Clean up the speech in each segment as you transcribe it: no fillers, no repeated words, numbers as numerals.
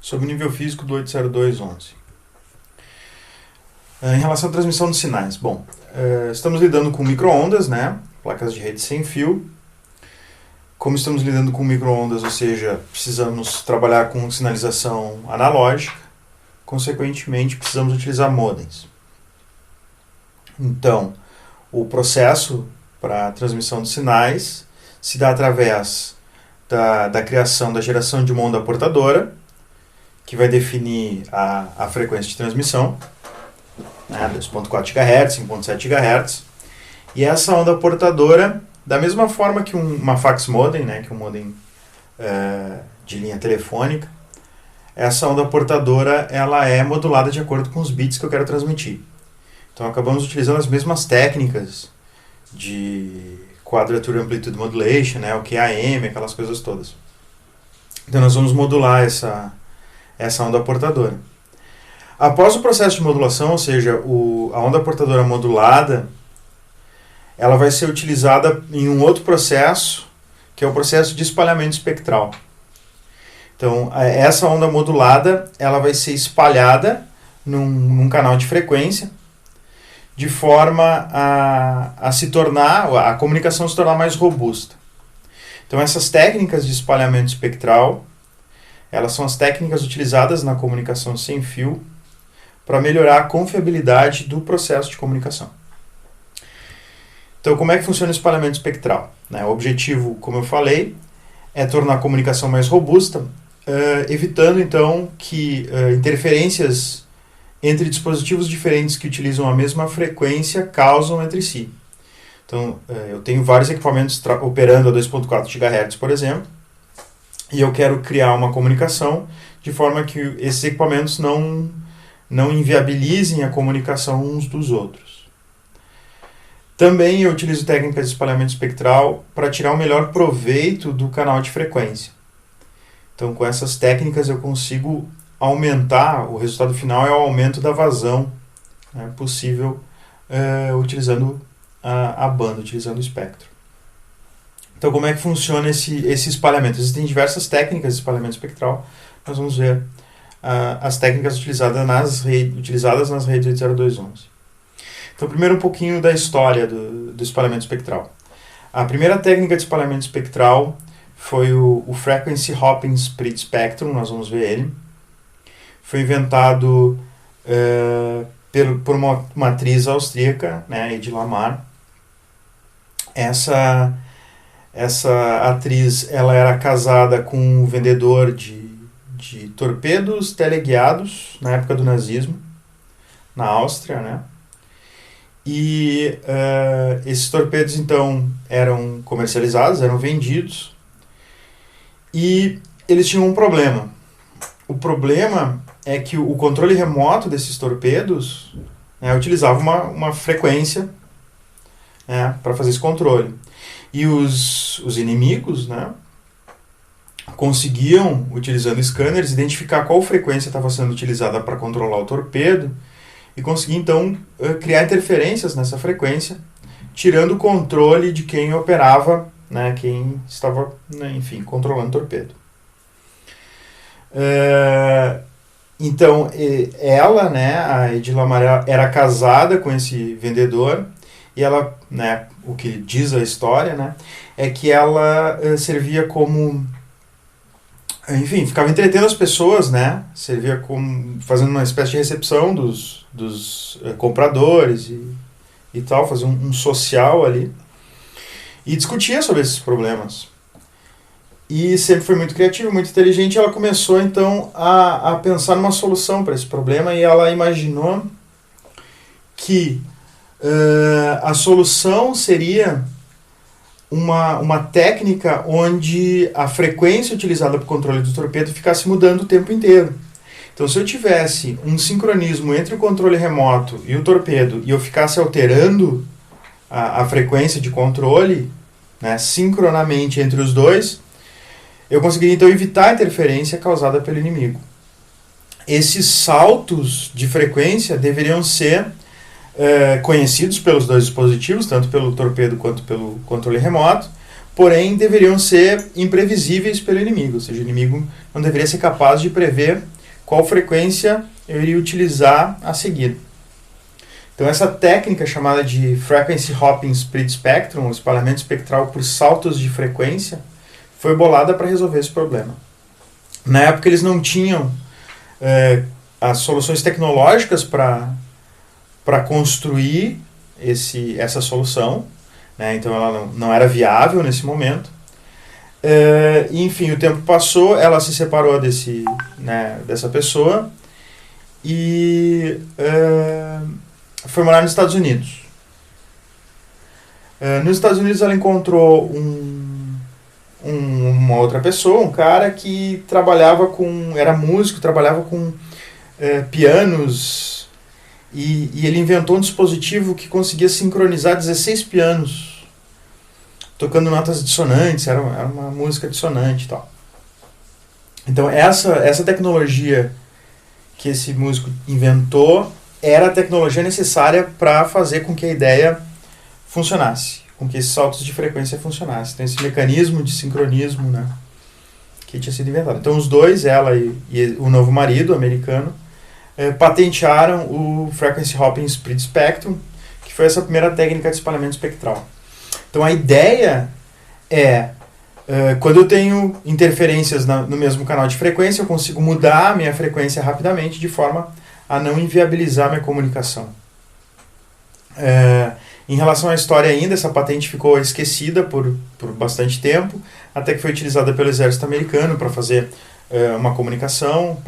sobre o nível físico do 802.11. Em relação à transmissão de sinais, estamos lidando com micro-ondas, né? Placas de rede sem fio. Como estamos lidando com micro-ondas, ou seja, precisamos trabalhar com sinalização analógica, consequentemente precisamos utilizar modems. Então, o processo para a transmissão de sinais se dá através da criação da geração de uma onda portadora, que vai definir a frequência de transmissão, né, 2.4 GHz, 5.7 GHz, e essa onda portadora, da mesma forma que uma fax modem, né, que um modem de linha telefônica, essa onda portadora ela é modulada de acordo com os bits que eu quero transmitir. Então acabamos utilizando as mesmas técnicas de Quadrature Amplitude Modulation, né, o QAM, aquelas coisas todas. Então nós vamos modular essa onda portadora. Após o processo de modulação, ou seja, a onda portadora modulada, ela vai ser utilizada em um outro processo, que é o processo de espalhamento espectral. Então, essa onda modulada ela vai ser espalhada num canal de frequência, de forma a comunicação se tornar mais robusta. Então, essas técnicas de espalhamento espectral, elas são as técnicas utilizadas na comunicação sem fio para melhorar a confiabilidade do processo de comunicação. Então, como é que funciona o espalhamento espectral? O objetivo, como eu falei, é tornar a comunicação mais robusta, evitando, então, que interferências entre dispositivos diferentes que utilizam a mesma frequência causam entre si. Então, eu tenho vários equipamentos operando a 2.4 GHz, por exemplo, e eu quero criar uma comunicação de forma que esses equipamentos não inviabilizem a comunicação uns dos outros. Também eu utilizo técnicas de espalhamento espectral para tirar o melhor proveito do canal de frequência. Então, com essas técnicas eu consigo aumentar, o resultado final é o aumento da vazão, né, possível utilizando a banda, utilizando o espectro. Então, como é que funciona esse espalhamento? Existem diversas técnicas de espalhamento espectral. Nós vamos ver as técnicas utilizadas nas redes 802.11. Então, primeiro um pouquinho da história do espalhamento espectral. A primeira técnica de espalhamento espectral foi o Frequency Hopping Split Spectrum, nós vamos ver ele. Foi inventado por uma atriz austríaca, né, Hedy Lamarr. Essa atriz ela era casada com um vendedor de torpedos teleguiados na época do nazismo, na Áustria, né? E esses torpedos, então, eram comercializados, eram vendidos, e eles tinham um problema. O problema é que o controle remoto desses torpedos, né, utilizava uma frequência, né, para fazer esse controle. E os inimigos, né, conseguiam, utilizando scanners, identificar qual frequência estava sendo utilizada para controlar o torpedo, e conseguir, então, criar interferências nessa frequência, tirando o controle de quem operava, né, quem estava, né, enfim, controlando o torpedo. Então, ela, né, a Hedy Lamarr, era casada com esse vendedor, e ela, né, o que diz a história, né, é que ela servia como... Enfim, ficava entretendo as pessoas, né? Servia como fazendo uma espécie de recepção dos compradores e tal, fazia um social ali. E discutia sobre esses problemas. E sempre foi muito criativa, muito inteligente. E ela começou, então, a pensar numa solução para esse problema. E ela imaginou que a solução seria uma técnica onde a frequência utilizada para o controle do torpedo ficasse mudando o tempo inteiro. Então, se eu tivesse um sincronismo entre o controle remoto e o torpedo e eu ficasse alterando a frequência de controle, né, sincronamente entre os dois, eu conseguiria então evitar a interferência causada pelo inimigo. Esses saltos de frequência deveriam ser conhecidos pelos dois dispositivos, tanto pelo torpedo quanto pelo controle remoto, porém deveriam ser imprevisíveis pelo inimigo, ou seja, o inimigo não deveria ser capaz de prever qual frequência eu iria utilizar a seguir. Então essa técnica chamada de Frequency Hopping Split Spectrum, o espalhamento espectral por saltos de frequência, foi bolada para resolver esse problema. Na época eles não tinham as soluções tecnológicas para construir essa solução, né? Então ela não era viável nesse momento. Enfim, o tempo passou, ela se separou dessa pessoa e foi morar nos Estados Unidos. Nos Estados Unidos ela encontrou uma outra pessoa, um cara que era músico, trabalhava com pianos, e ele inventou um dispositivo que conseguia sincronizar 16 pianos, tocando notas dissonantes, era uma música dissonante e tal. Então essa tecnologia que esse músico inventou era a tecnologia necessária para fazer com que a ideia funcionasse, com que esses saltos de frequência funcionassem. Então esse mecanismo de sincronismo, né, que tinha sido inventado. Então os dois, ela e o novo marido americano, patentearam o Frequency Hopping Split Spectrum, que foi essa primeira técnica de espalhamento espectral. Então a ideia é, quando eu tenho interferências no mesmo canal de frequência, eu consigo mudar a minha frequência rapidamente de forma a não inviabilizar a minha comunicação. Em relação à história ainda, essa patente ficou esquecida por bastante tempo, até que foi utilizada pelo exército americano para fazer uma comunicação,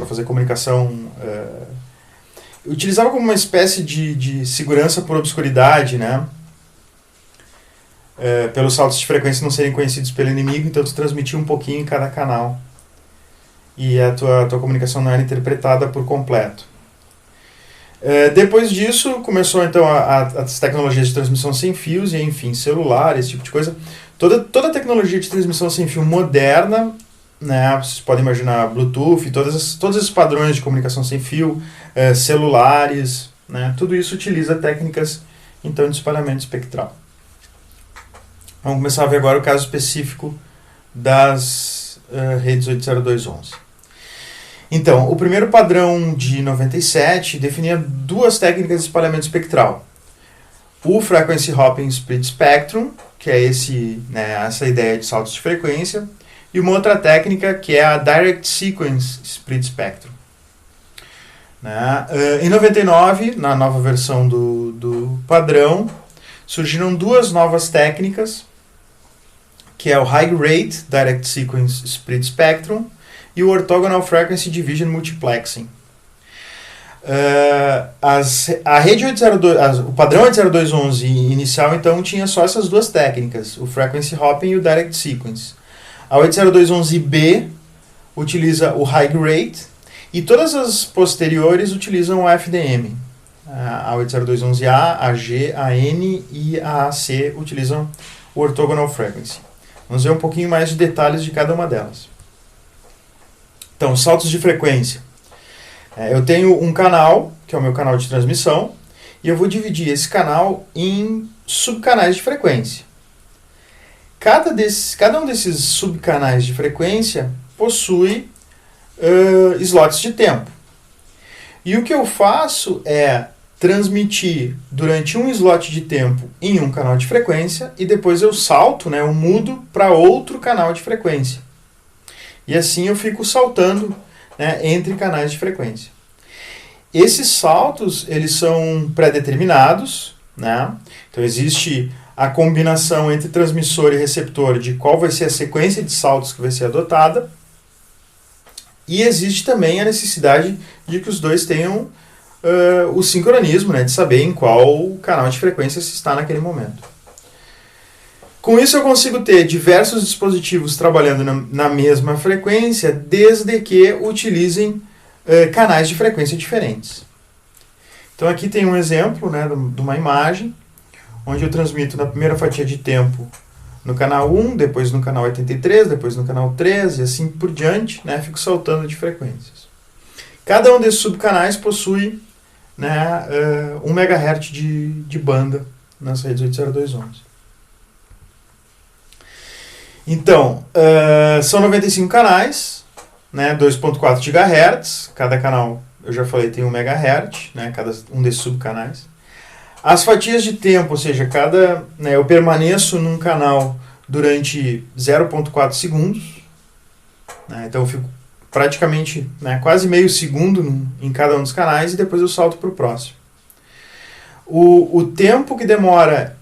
utilizava como uma espécie de segurança por obscuridade, né? Pelos saltos de frequência não serem conhecidos pelo inimigo, então tu transmitia um pouquinho em cada canal e a tua comunicação não era interpretada por completo. Depois disso começou então as tecnologias de transmissão sem fios, e enfim, celular, esse tipo de coisa. Toda a tecnologia de transmissão sem fio moderna, né, vocês podem imaginar Bluetooth, todos esses padrões de comunicação sem fio, celulares, né, tudo isso utiliza técnicas então de espalhamento espectral. Vamos começar a ver agora o caso específico das redes 802.11. Então, o primeiro padrão de 97 definia duas técnicas de espalhamento espectral. O Frequency Hopping Split Spectrum, que é essa ideia de saltos de frequência, e uma outra técnica que é a Direct Sequence Split Spectrum. Em 99, na nova versão do padrão, surgiram duas novas técnicas, que é o High Rate Direct Sequence Split Spectrum e o Orthogonal Frequency Division Multiplexing. A rede 802, o padrão 802.11 inicial, então, tinha só essas duas técnicas, o Frequency Hopping e o Direct Sequence. A 802.11b utiliza o High Rate e todas as posteriores utilizam o FDM. A 802.11a, a G, a N e a AC utilizam o Orthogonal Frequency. Vamos ver um pouquinho mais de detalhes de cada uma delas. Então, saltos de frequência. Eu tenho um canal, que é o meu canal de transmissão, e eu vou dividir esse canal em subcanais de frequência. Cada um desses subcanais de frequência possui slots de tempo. E o que eu faço é transmitir durante um slot de tempo em um canal de frequência e depois eu salto, eu mudo para outro canal de frequência. E assim eu fico saltando, entre canais de frequência. Esses saltos, eles são pré-determinados, Então existe a combinação entre transmissor e receptor de qual vai ser a sequência de saltos que vai ser adotada. E existe também a necessidade de que os dois tenham o sincronismo, de saber em qual canal de frequência se está naquele momento. Com isso eu consigo ter diversos dispositivos trabalhando na mesma frequência, desde que utilizem canais de frequência diferentes. Então aqui tem um exemplo de uma imagem, onde eu transmito na primeira fatia de tempo no canal 1, depois no canal 83, depois no canal 13, e assim por diante, fico saltando de frequências. Cada um desses subcanais possui 1 MHz de banda nas redes 802.11. Então, são 95 canais, né, 2.4 GHz, cada canal, eu já falei, tem 1 MHz, né, cada um desses subcanais. As fatias de tempo, ou seja, né, eu permaneço num canal durante 0.4 segundos, né, então eu fico praticamente, né, quase meio segundo em cada um dos canais e depois eu salto para o próximo. O tempo que demora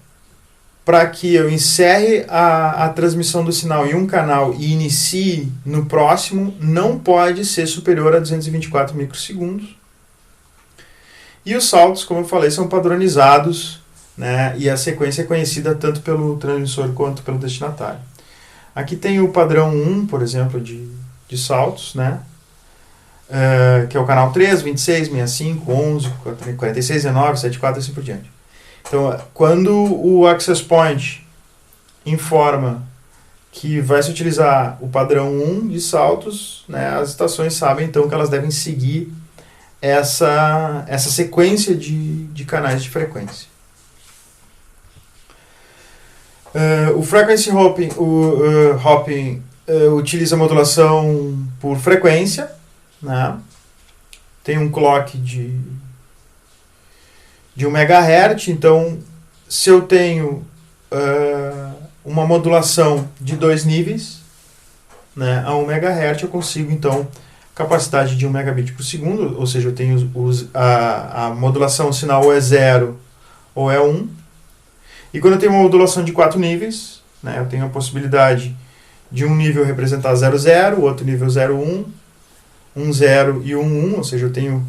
para que eu encerre a transmissão do sinal em um canal e inicie no próximo não pode ser superior a 224 microsegundos. E os saltos, como eu falei, são padronizados, né, e a sequência é conhecida tanto pelo transmissor quanto pelo destinatário. Aqui tem o padrão 1, por exemplo, de saltos, né, que é o canal 3, 26, 65, 11, 46, 19, 74 e assim por diante. Então, quando o Access Point informa que vai se utilizar o padrão 1 de saltos, né, as estações sabem então que elas devem seguir essa sequência de canais de frequência. O Frequency Hopping utiliza a modulação por frequência, né? Tem um clock de 1 MHz, então se eu tenho uma modulação de 2 níveis, né, a 1 MHz, eu consigo então capacidade de 1 megabit por segundo, ou seja, eu tenho a modulação, o sinal ou é 0 ou é 1. E quando eu tenho uma modulação de 4 níveis, né, eu tenho a possibilidade de um nível representar 00, o outro nível 01, 10 e 11, ou seja, eu tenho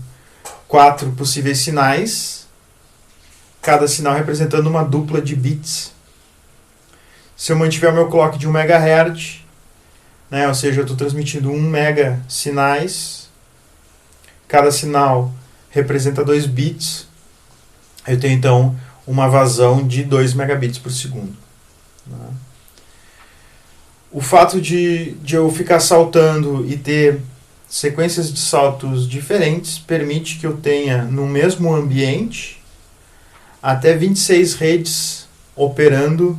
4 possíveis sinais, cada sinal representando uma dupla de bits. Se eu mantiver o meu clock de 1 MHz, né, ou seja, eu estou transmitindo 1 mega sinais, cada sinal representa 2 bits, eu tenho então uma vazão de 2 megabits por segundo. Né? O fato de eu ficar saltando e ter sequências de saltos diferentes permite que eu tenha no mesmo ambiente até 26 redes operando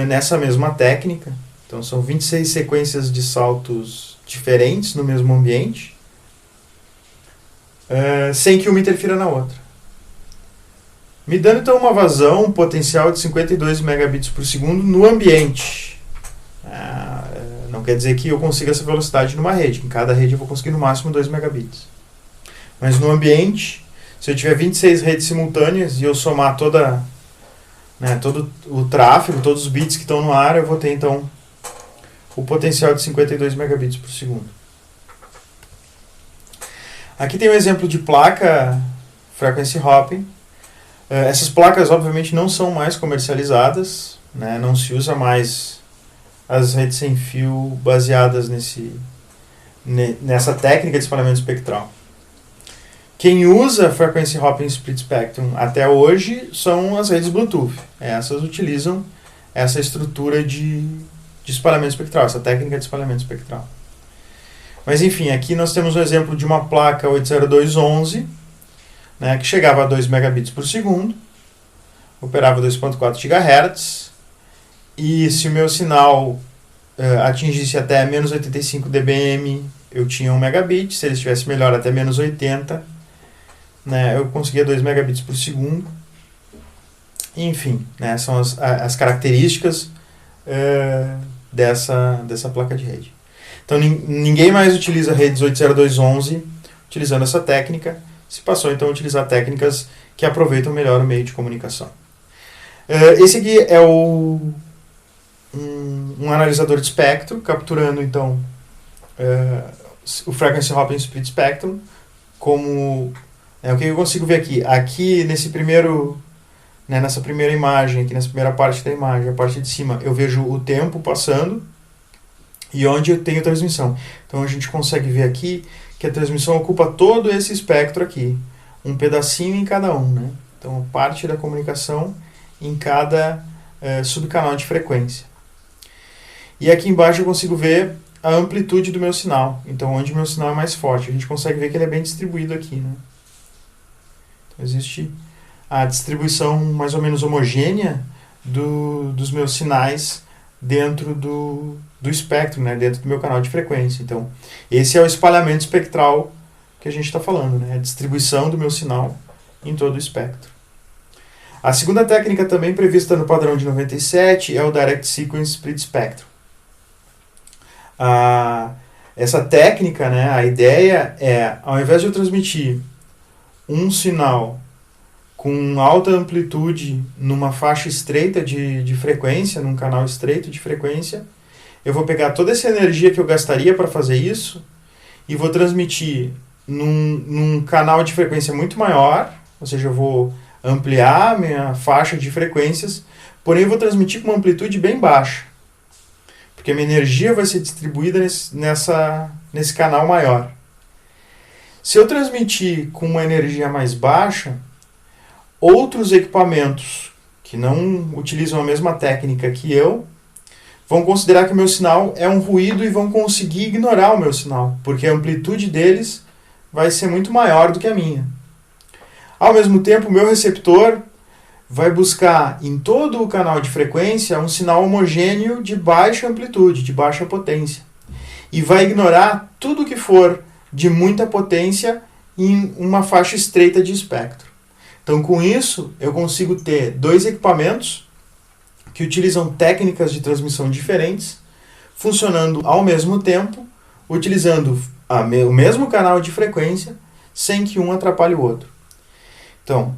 nessa mesma técnica. Então são 26 sequências de saltos diferentes no mesmo ambiente, sem que uma interfira na outra. Me dando então uma vazão potencial de 52 megabits por segundo no ambiente. Não quer dizer que eu consiga essa velocidade numa rede. Em cada rede eu vou conseguir no máximo 2 megabits. Mas no ambiente, se eu tiver 26 redes simultâneas e eu somar todo o tráfego, todos os bits que estão no ar, eu vou ter então o potencial de 52 megabits por segundo. Aqui tem um exemplo de placa Frequency Hopping. Essas placas obviamente não são mais comercializadas, né? Não se usa mais as redes sem fio baseadas nessa técnica de espalhamento espectral. Quem usa Frequency Hopping Split Spectrum até hoje são as redes Bluetooth. Essas utilizam essa estrutura de espalhamento espectral, essa técnica de espalhamento espectral. Mas enfim, aqui nós temos um exemplo de uma placa 802.11, né, que chegava a 2 megabits por segundo, operava 2.4 GHz, e se o meu sinal atingisse até menos 85 dBm, eu tinha 1 megabit, se ele estivesse melhor até menos 80, né, eu conseguia 2 megabits por segundo. Enfim, né, são as características dessa placa de rede. Então ninguém mais utiliza redes 802.11 utilizando essa técnica, se passou então a utilizar técnicas que aproveitam melhor o meio de comunicação. Esse aqui é um analisador de espectro, capturando então o Frequency Hopping Split Spectrum, como o que eu consigo ver aqui. Aqui nessa primeira imagem, aqui nessa primeira parte da imagem, a parte de cima, eu vejo o tempo passando e onde eu tenho transmissão. Então a gente consegue ver aqui que a transmissão ocupa todo esse espectro aqui, um pedacinho em cada um, né? Então parte da comunicação em cada subcanal de frequência. E aqui embaixo eu consigo ver a amplitude do meu sinal, então onde o meu sinal é mais forte. A gente consegue ver que ele é bem distribuído aqui, né? Então, existe a distribuição mais ou menos homogênea dos meus sinais dentro do espectro, né, dentro do meu canal de frequência. Então, esse é o espalhamento espectral que a gente está falando, né, a distribuição do meu sinal em todo o espectro. A segunda técnica também prevista no padrão de 97 é o Direct Sequence Split Spectrum. Essa técnica, né, a ideia é, ao invés de eu transmitir um sinal com alta amplitude numa faixa estreita de frequência, num canal estreito de frequência, eu vou pegar toda essa energia que eu gastaria para fazer isso e vou transmitir num canal de frequência muito maior, ou seja, eu vou ampliar minha faixa de frequências, porém eu vou transmitir com uma amplitude bem baixa, porque a minha energia vai ser distribuída nesse canal maior. Se eu transmitir com uma energia mais baixa, outros equipamentos que não utilizam a mesma técnica que eu vão considerar que o meu sinal é um ruído e vão conseguir ignorar o meu sinal, porque a amplitude deles vai ser muito maior do que a minha. Ao mesmo tempo, o meu receptor vai buscar em todo o canal de frequência um sinal homogêneo de baixa amplitude, de baixa potência, e vai ignorar tudo que for de muita potência em uma faixa estreita de espectro. Então, com isso, eu consigo ter dois equipamentos que utilizam técnicas de transmissão diferentes, funcionando ao mesmo tempo, utilizando o mesmo canal de frequência, sem que um atrapalhe o outro. Então,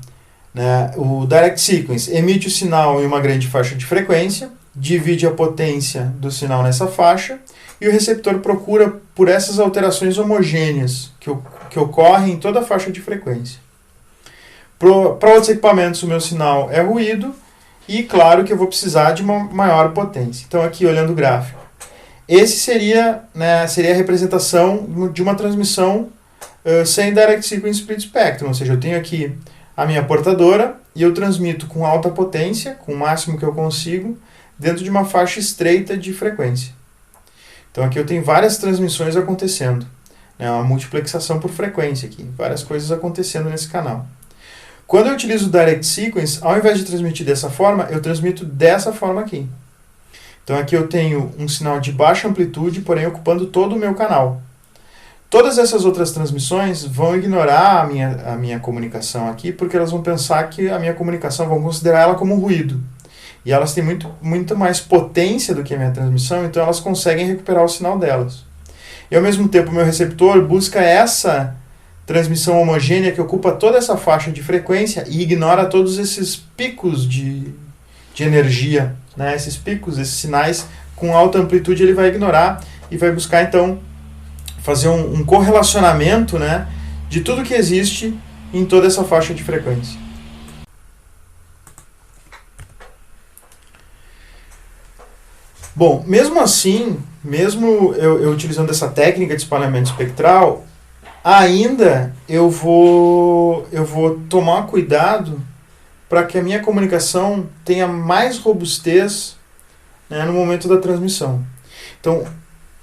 né, o Direct Sequence emite o sinal em uma grande faixa de frequência, divide a potência do sinal nessa faixa, e o receptor procura por essas alterações homogêneas que ocorrem em toda a faixa de frequência. Para outros equipamentos, o meu sinal é ruído, e claro que eu vou precisar de uma maior potência. Então, aqui olhando o gráfico, esse seria a representação de uma transmissão sem Direct Sequence Split Spectrum, ou seja, eu tenho aqui a minha portadora e eu transmito com alta potência, com o máximo que eu consigo, dentro de uma faixa estreita de frequência. Então aqui eu tenho várias transmissões acontecendo, né, uma multiplexação por frequência aqui, várias coisas acontecendo nesse canal. Quando eu utilizo o Direct Sequence, ao invés de transmitir dessa forma, eu transmito dessa forma aqui. Então aqui eu tenho um sinal de baixa amplitude, porém ocupando todo o meu canal. Todas essas outras transmissões vão ignorar a minha comunicação aqui, porque elas vão pensar que a minha comunicação, vão considerar ela como um ruído. E elas têm muito mais potência do que a minha transmissão, então elas conseguem recuperar o sinal delas. E ao mesmo tempo o meu receptor busca essa transmissão homogênea que ocupa toda essa faixa de frequência e ignora todos esses picos de energia, né? Esses picos, esses sinais com alta amplitude ele vai ignorar e vai buscar então fazer um correlacionamento, né, de tudo que existe em toda essa faixa de frequência. Bom, mesmo assim, mesmo eu utilizando essa técnica de espalhamento espectral, ainda eu vou tomar cuidado para que a minha comunicação tenha mais robustez, né, no momento da transmissão. Então,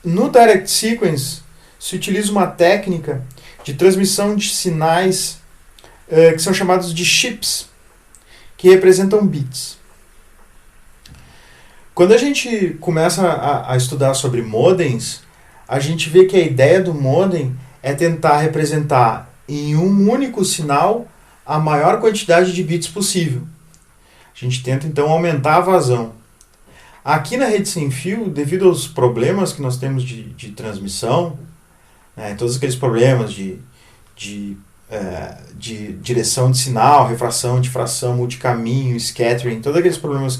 no Direct Sequence, se utiliza uma técnica de transmissão de sinais que são chamados de chips, que representam bits. Quando a gente começa a estudar sobre modems, a gente vê que a ideia do modem é tentar representar em um único sinal a maior quantidade de bits possível. A gente tenta então aumentar a vazão. Aqui na rede sem fio, devido aos problemas que nós temos de transmissão, todos aqueles problemas de direção de sinal, refração, difração, multicaminho, scattering, todos aqueles problemas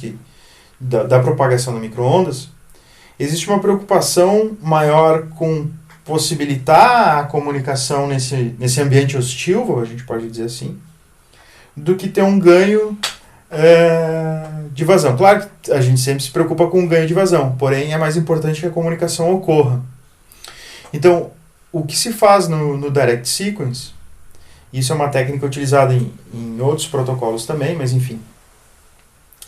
da propagação da micro-ondas, existe uma preocupação maior com possibilitar a comunicação nesse ambiente hostil, a gente pode dizer assim, do que ter um ganho de vazão. Claro que a gente sempre se preocupa com o ganho de vazão, porém é mais importante que a comunicação ocorra. Então, o que se faz no Direct Sequence, isso é uma técnica utilizada em outros protocolos também, mas enfim,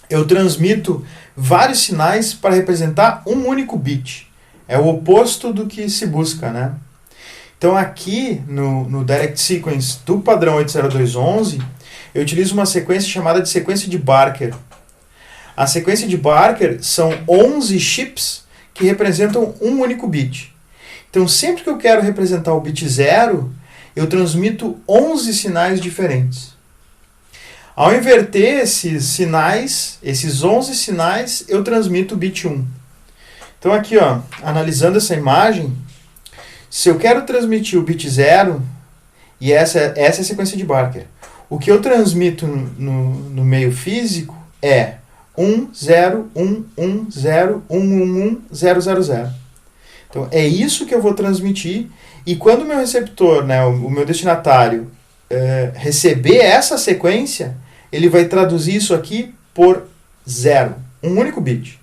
eu transmito vários sinais para representar um único bit. É o oposto do que se busca, né? Então aqui no Direct Sequence do padrão 802.11, eu utilizo uma sequência chamada de sequência de Barker. A sequência de Barker são 11 chips que representam um único bit. Então, sempre que eu quero representar o bit 0, eu transmito 11 sinais diferentes. Ao inverter esses sinais, esses 11 sinais, eu transmito o bit 1. Então, aqui, ó, analisando essa imagem, se eu quero transmitir o bit 0, e essa é a sequência de Barker, o que eu transmito no meio físico é 1, 0, 1, 1, 0, 1, 1, 1, 0, 0, 0. Então, é isso que eu vou transmitir, e quando o meu receptor, né, o meu destinatário, receber essa sequência, ele vai traduzir isso aqui por 0, um único bit.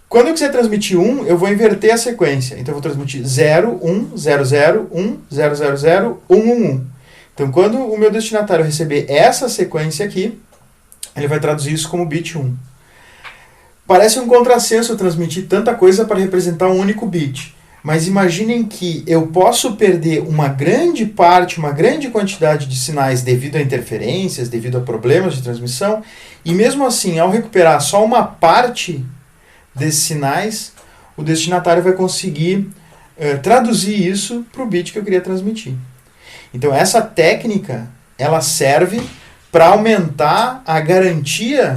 Quando eu quiser transmitir 1, eu vou inverter a sequência. Então, eu vou transmitir 0, 1, 0, 0, 1, 0, 0, 0, 1, 1, 1. Então, quando o meu destinatário receber essa sequência aqui, ele vai traduzir isso como bit 1. Parece um contrassenso transmitir tanta coisa para representar um único bit. Mas imaginem que eu posso perder uma grande parte, uma grande quantidade de sinais devido a interferências, devido a problemas de transmissão, e mesmo assim, ao recuperar só uma parte desses sinais, o destinatário vai conseguir traduzir isso para o bit que eu queria transmitir. Então, essa técnica, ela serve para aumentar a garantia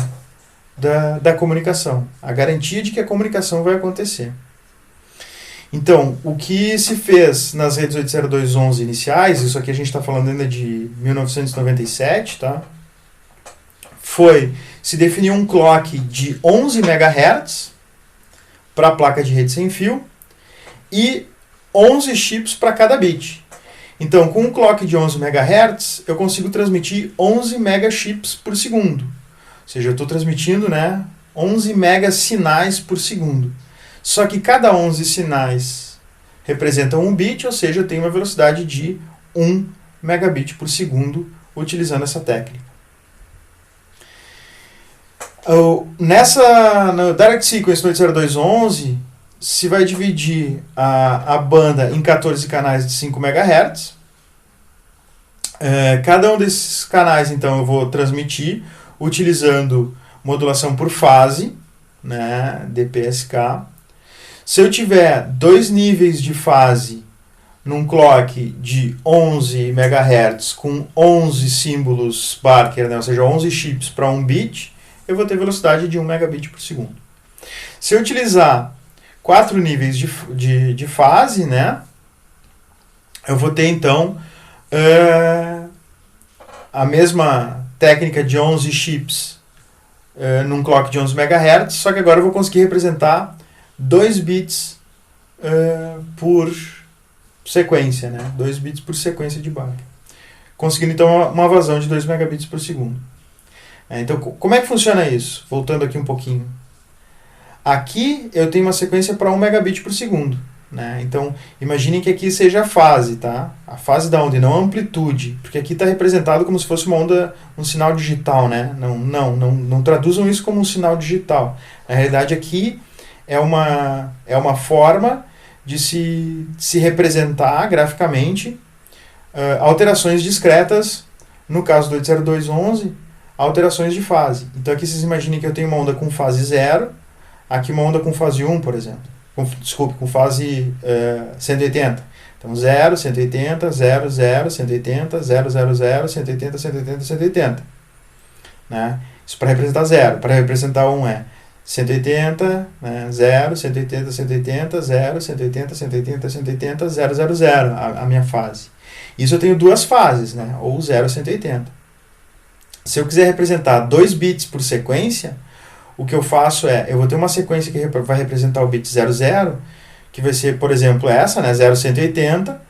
da comunicação, a garantia de que a comunicação vai acontecer. Então, o que se fez nas redes 802.11 iniciais, isso aqui a gente está falando ainda de 1997, tá? Foi se definir um clock de 11 MHz para a placa de rede sem fio e 11 chips para cada bit. Então, com um clock de 11 MHz, eu consigo transmitir 11 megachips por segundo. Ou seja, eu estou transmitindo, né, 11 megasinais por segundo. Só que cada 11 sinais representam um bit, ou seja, eu tenho uma velocidade de 1 megabit por segundo utilizando essa técnica. No Direct Sequence no 802.11, se vai dividir a banda em 14 canais de 5 MHz. Cada um desses canais, então, eu vou transmitir utilizando modulação por fase, né, DPSK. Se eu tiver 2 níveis de fase num clock de 11 MHz com 11 símbolos Barker, né, ou seja, 11 chips para 1 bit, eu vou ter velocidade de 1 megabit por segundo. Se eu utilizar 4 níveis de fase, né, eu vou ter, então, a mesma técnica de 11 chips num clock de 11 MHz, só que agora eu vou conseguir representar 2 bits por sequência, né? 2 bits por sequência de Barker. Conseguindo, então, uma vazão de 2 megabits por segundo. Então, como é que funciona isso? Voltando aqui um pouquinho. Aqui eu tenho uma sequência para 1 megabit por segundo. Né? Então, imaginem que aqui seja a fase, tá? A fase da onda, e não a amplitude. Porque aqui está representado como se fosse uma onda, um sinal digital, né? Não traduzam isso como um sinal digital. Na realidade, aqui é uma forma de se representar graficamente alterações discretas, no caso do 802.11, alterações de fase. Então aqui vocês imaginem que eu tenho uma onda com fase 0, aqui uma onda com fase 1, por exemplo. Com fase 180. Então 0, 180, 0, 0, 180, 0, 0, 0, 180, 180, 180. Né? Isso para representar 0. Para representar 1 é 180, né, 0, 180, 180, 0, 180, 180, 180, 0, 0, 0, a minha fase. Isso eu tenho 2 fases, né, ou 0, 180. Se eu quiser representar 2 bits por sequência, o que eu faço é, eu vou ter uma sequência que vai representar o bit 00, que vai ser, por exemplo, essa, né, 0, 180,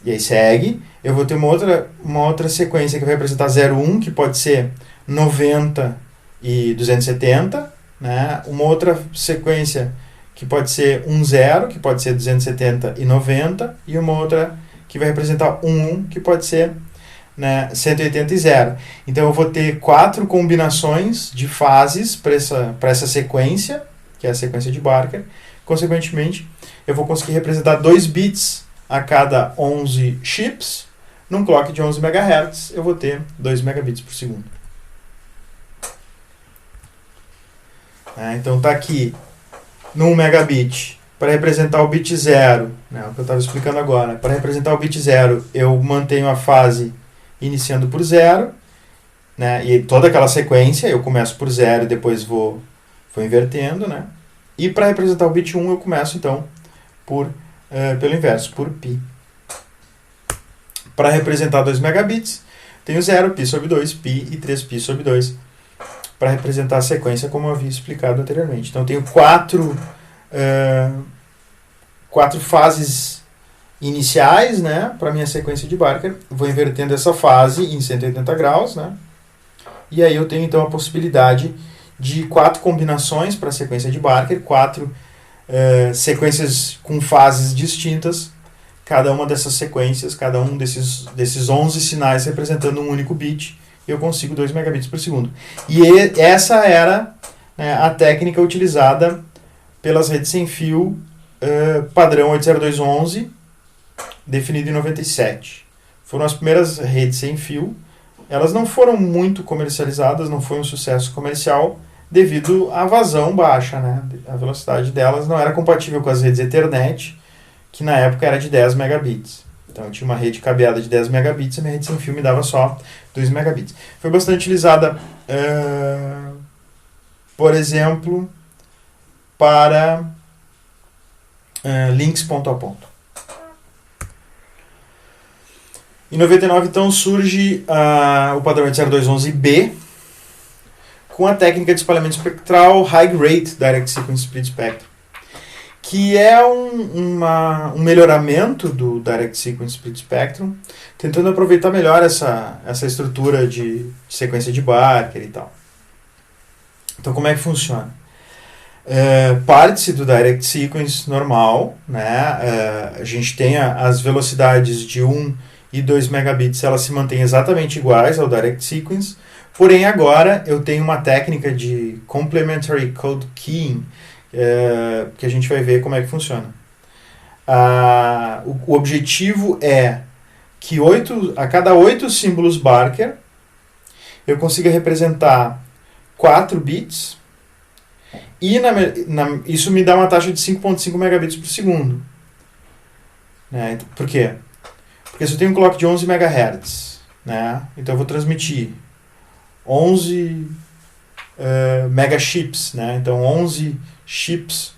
e aí segue. Eu vou ter uma outra sequência que vai representar 01, que pode ser 90 e 270, né? Uma outra sequência que pode ser 10, que pode ser 270 e 90, e uma outra que vai representar 11, que pode ser, né, 180 e 0. Então eu vou ter 4 combinações de fases para essa sequência, que é a sequência de Barker. Consequentemente, eu vou conseguir representar 2 bits a cada 11 chips. Num clock de 11 MHz, eu vou ter 2 megabits por segundo. né? Então está aqui no 1 megabit. Para representar o bit 0, né, o que eu estava explicando agora, para representar o bit 0, eu mantenho a fase iniciando por 0, né, e toda aquela sequência, eu começo por 0 e depois vou invertendo, né, e para representar o bit 1, eu começo então pelo inverso, por π. Para representar 2 megabits, tenho 0, π sobre 2, π e 3π sobre 2, para representar a sequência como eu havia explicado anteriormente. Então, eu tenho quatro fases iniciais, né, para a minha sequência de Barker. Vou invertendo essa fase em 180 graus, né, e aí eu tenho então a possibilidade de 4 combinações para a sequência de Barker, 4 sequências com fases distintas, cada uma dessas sequências, cada um desses 11 sinais representando um único bit, eu consigo 2 megabits por segundo. E essa era, né, a técnica utilizada pelas redes sem fio padrão 802.11, definido em 97. Foram as primeiras redes sem fio. Elas não foram muito comercializadas, não foi um sucesso comercial, devido à vazão baixa, né? A velocidade delas não era compatível com as redes Ethernet, que na época era de 10 megabits. Então eu tinha uma rede cabeada de 10 megabits e minha rede sem fio me dava só 2 megabits. Foi bastante utilizada, por exemplo, para links ponto a ponto. Em 99, então, surge o padrão 802.11b com a técnica de espalhamento espectral High Rate Direct Sequence Split Spectrum, que é um melhoramento do Direct Sequence Split Spectrum, tentando aproveitar melhor essa estrutura de sequência de Barker e tal. Então, como é que funciona? Parte-se do Direct Sequence normal, né? A gente tem as velocidades de 1 e 2 megabits, elas se mantêm exatamente iguais ao Direct Sequence, porém agora eu tenho uma técnica de Complementary Code Keying, que a gente vai ver como é que funciona. O objetivo é que a cada 8 símbolos Barker eu consiga representar 4 bits, e isso me dá uma taxa de 5.5 megabits por segundo. Né? Por quê? Porque se eu tenho um clock de 11 MHz, né, então eu vou transmitir 11 megachips, né, então 11 chips,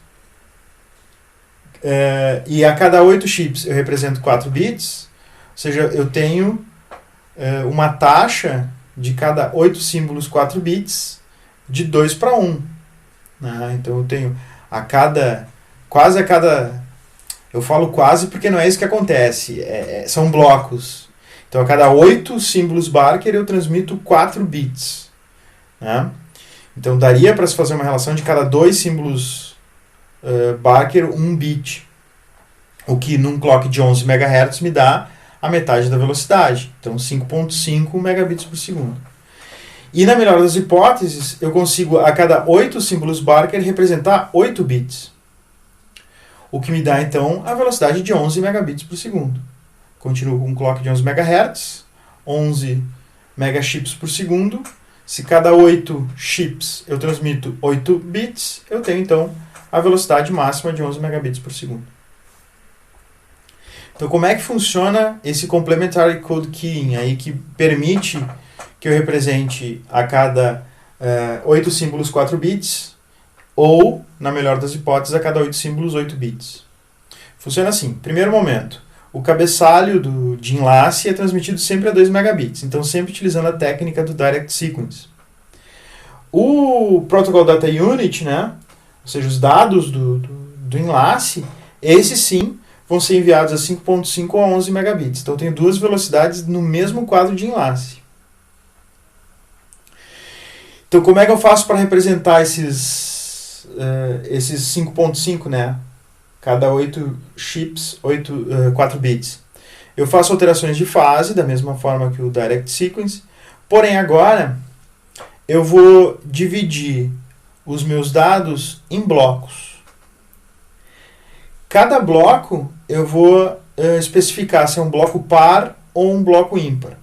e a cada 8 chips eu represento 4 bits, ou seja, eu tenho uma taxa de cada 8 símbolos 4 bits de 2 para 1. Né, então eu tenho quase a cada... Eu falo quase porque não é isso que acontece. São blocos. Então, a cada 8 símbolos Barker, eu transmito 4 bits. Né? Então, daria para se fazer uma relação de cada 2 símbolos Barker, 1 bit. O que, num clock de 11 MHz, me dá a metade da velocidade. Então, 5.5 megabits por segundo. E, na melhor das hipóteses, eu consigo, a cada 8 símbolos Barker, representar 8 bits. O que me dá, então, a velocidade de 11 megabits por segundo. Continuo com um clock de 11 MHz, 11 megachips por segundo. Se cada 8 chips eu transmito 8 bits, eu tenho, então, a velocidade máxima de 11 megabits por segundo. Então, como é que funciona esse Complementary Code Keying, aí, que permite que eu represente a cada 8 símbolos 4 bits, ou, na melhor das hipóteses, a cada 8 símbolos 8 bits. Funciona assim. Primeiro momento, o cabeçalho de enlace é transmitido sempre a 2 megabits, então sempre utilizando a técnica do Direct Sequence. O Protocol Data Unit, né, ou seja, os dados do enlace, esses sim vão ser enviados a 5.5 a 11 megabits. Então eu tenho duas velocidades no mesmo quadro de enlace. Então como é que eu faço para representar esses 5.5, né? Cada 8 chips, 4 bits. Eu faço alterações de fase, da mesma forma que o Direct Sequence, porém agora eu vou dividir os meus dados em blocos. Cada bloco eu vou especificar se é um bloco par ou um bloco ímpar.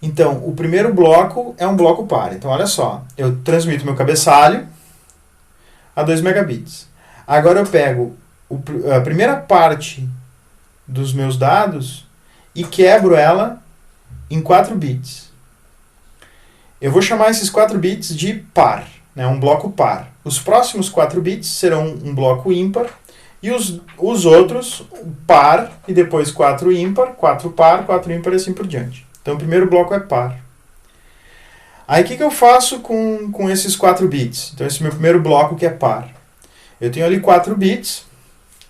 Então, o primeiro bloco é um bloco par. Então, olha só, eu transmito meu cabeçalho, a 2 megabits. Agora eu pego a primeira parte dos meus dados e quebro ela em 4 bits. Eu vou chamar esses 4 bits de par, né, um bloco par. Os próximos 4 bits serão um bloco ímpar e os outros par e depois 4 ímpar, 4 par, 4 ímpar e assim por diante. Então o primeiro bloco é par. Aí o que eu faço com esses 4 bits? Então esse meu primeiro bloco que é par. Eu tenho ali 4 bits,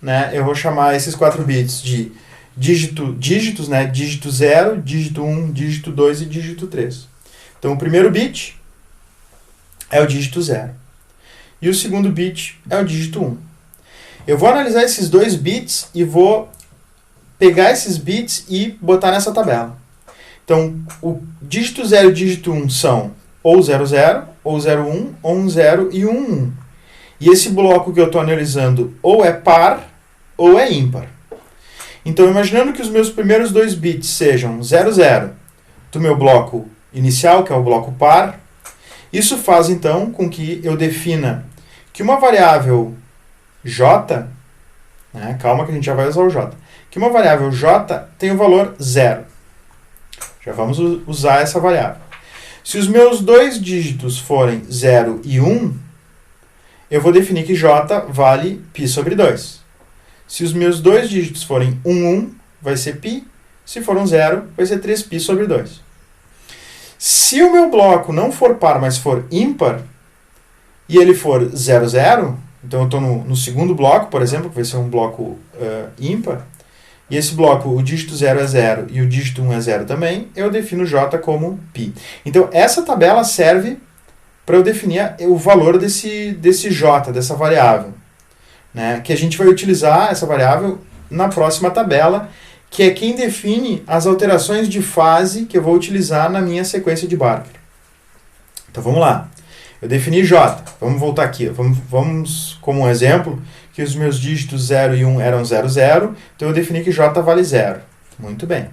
né? Eu vou chamar esses 4 bits de dígitos, né? Dígito 0, dígito 1, dígito 2 e dígito 3. Então o primeiro bit é o dígito 0. E o segundo bit é o dígito 1. Eu vou analisar esses 2 bits e vou pegar esses bits e botar nessa tabela. Então, o dígito 0 e o dígito 1 são ou 00, ou 01, ou 10 e 11. E esse bloco que eu estou analisando ou é par ou é ímpar. Então, imaginando que os meus primeiros 2 bits sejam 00 do meu bloco inicial, que é o bloco par, isso faz, então, com que eu defina que uma variável j, né, calma que a gente já vai usar o j, que uma variável j tem o valor 0. Já vamos usar essa variável. Se os meus 2 dígitos forem 0 e 1, eu vou definir que j vale π sobre 2. Se os meus 2 dígitos forem 1, vai ser π. Se for um 0, vai ser 3π sobre 2. Se o meu bloco não for par, mas for ímpar, e ele for 00, então eu estou no segundo bloco, por exemplo, que vai ser um bloco ímpar, e esse bloco, o dígito 0 é 0 e o dígito 1 é 0 também, eu defino j como π. Então, essa tabela serve para eu definir o valor desse j, dessa variável, né? Que a gente vai utilizar essa variável na próxima tabela, que é quem define as alterações de fase que eu vou utilizar na minha sequência de Barker. Então, vamos lá. Eu defini j. Vamos voltar aqui. Vamos como um exemplo, que os meus dígitos 0 e 1 eram 00, então eu defini que j vale 0. Muito bem.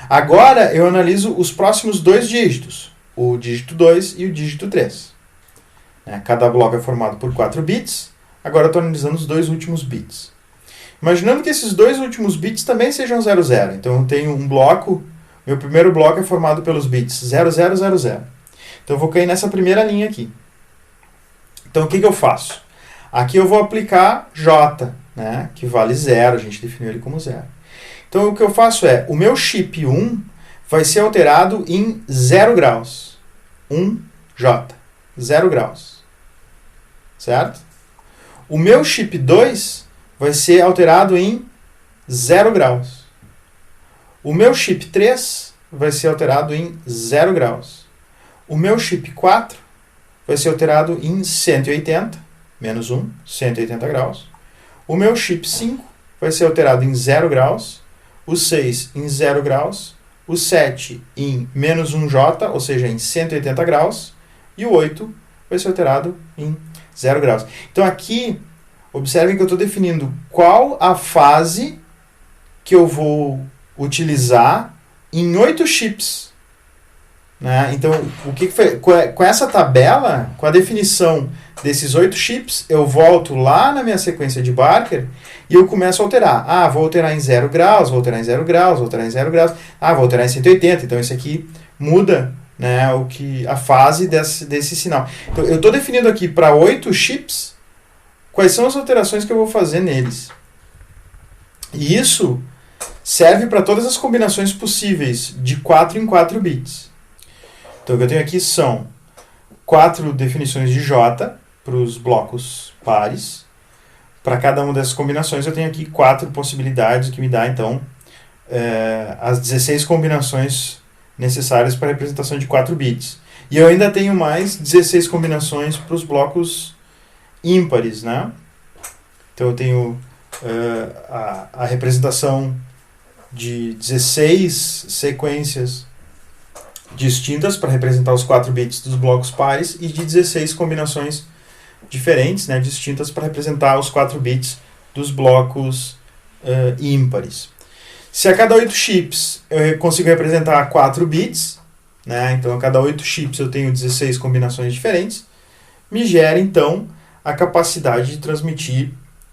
Agora eu analiso os próximos 2 dígitos, o dígito 2 e o dígito 3. Cada bloco é formado por 4 bits, agora eu estou analisando os 2 últimos bits. Imaginando que esses 2 últimos bits também sejam 00, então eu tenho um bloco, meu primeiro bloco é formado pelos bits 0000. Então eu vou cair nessa primeira linha aqui. Então o que eu faço? Aqui eu vou aplicar j, né, que vale 0, a gente definiu ele como 0. Então o que eu faço é, o meu chip 1 vai ser alterado em 0 graus. 1j, 0 graus. Certo? O meu chip 2 vai ser alterado em 0 graus. O meu chip 3 vai ser alterado em 0 graus. O meu chip 4 vai ser alterado em 180, menos 1, 180 graus. O meu chip 5 vai ser alterado em 0 graus. O 6 em 0 graus. O 7 em menos 1j, ou seja, em 180 graus. E o 8 vai ser alterado em 0 graus. Então aqui, observem que eu estou definindo qual a fase que eu vou utilizar em 8 chips. Né? Então, o que foi? Com essa tabela, com a definição desses 8 chips, eu volto lá na minha sequência de Barker e eu começo a alterar. Ah, vou alterar em 0 graus, vou alterar em 0 graus, vou alterar em 0 graus. Ah, vou alterar em 180. Então, isso aqui muda, né, a fase desse sinal. Então, eu estou definindo aqui para 8 chips quais são as alterações que eu vou fazer neles. E isso serve para todas as combinações possíveis de 4 em 4 bits. Então, o que eu tenho aqui são 4 definições de J para os blocos pares. Para cada uma dessas combinações, eu tenho aqui 4 possibilidades, que me dá, então, as 16 combinações necessárias para a representação de 4 bits. E eu ainda tenho mais 16 combinações para os blocos ímpares, né? Então, eu tenho a representação de 16 sequências distintas para representar os 4 bits dos blocos pares e de 16 combinações diferentes, né, distintas para representar os 4 bits dos blocos ímpares. Se a cada 8 chips eu consigo representar 4 bits, né, então a cada 8 chips eu tenho 16 combinações diferentes, me gera então a capacidade de transmitir